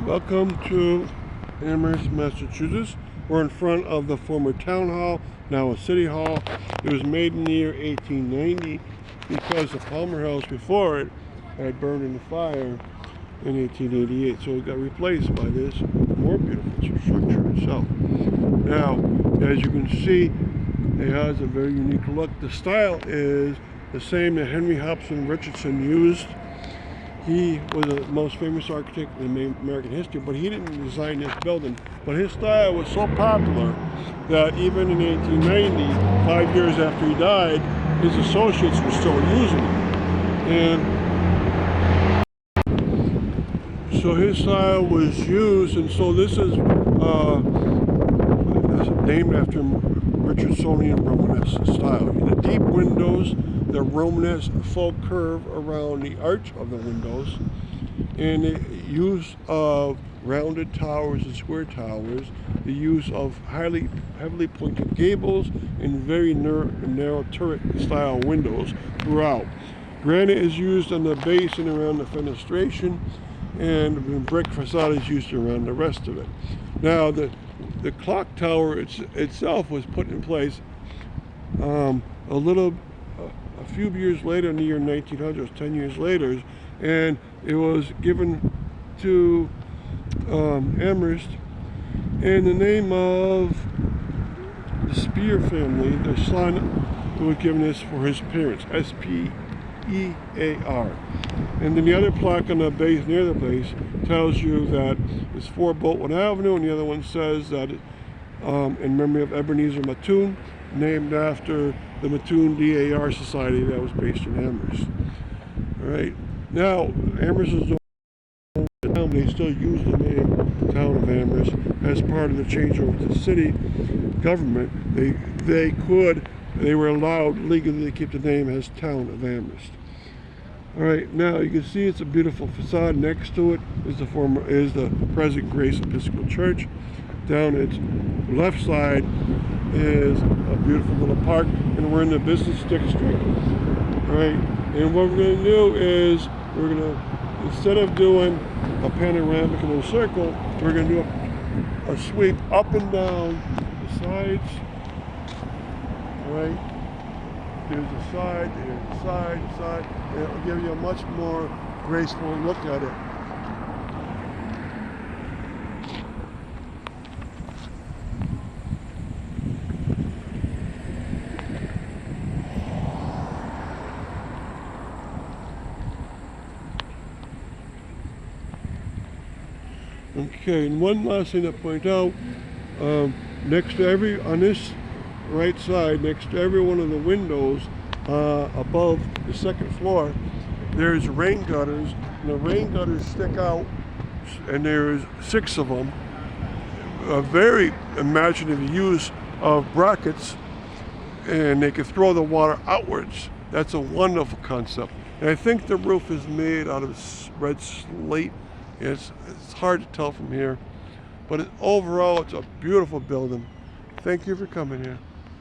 Welcome to Amherst, Massachusetts. We're in front of the former town hall, now a city hall. It was made in the year 1890 because the Palmer House before it had burned in the fire in 1888. So it got replaced by this more beautiful structure itself. Now, as you can see, it has a very unique look. The style is the same that Henry Hobson Richardson used. He was the most famous architect in American history, but he didn't design this building. But his style was so popular that even in 1890, 5 years after he died, his associates were still using it. And so his style was used, and so this is named after Richardsonian Romanesque style. The deep windows, the Romanesque full curve around the arch of the windows, and the use of rounded towers and square towers, the use of heavily pointed gables, and very narrow turret style windows throughout. Granite is used on the base and around the fenestration, and brick facade is used around the rest of it. Now the clock tower itself was put in place a few years later, in the year 1900, 10 years later, and it was given to Amherst in the name of the Spear family. The son who was given this for his parents, S-P-E-A-R. And then the other plaque on the base, near the base, tells you that it's 4 Boltwood Avenue, and the other one says that in memory of Ebenezer Mattoon, named after the Mattoon DAR Society that was based in Amherst. All right. Now, Amherst is no longer town, they still use the name Town of Amherst as part of the changeover to the city government. They were allowed legally to keep the name as Town of Amherst. All right, now you can see it's a beautiful facade. Next to it is the present Grace Episcopal Church. Down its left side is a beautiful little park, and we're in the business district. All right, and what we're going to do is instead of doing a panoramic in a circle, we're going to do a sweep up and down the sides. All right. There's a side, and it'll give you a much more graceful look at it. Okay, and one last thing to point out, on this right side, next to every one of the windows above the second floor, there's rain gutters, and the rain gutters stick out, and there's 6 of them. A very imaginative use of brackets, and they can throw the water outwards. That's a wonderful concept. And I think the roof is made out of red slate. It's hard to tell from here, but overall it's a beautiful building. Thank you for coming here.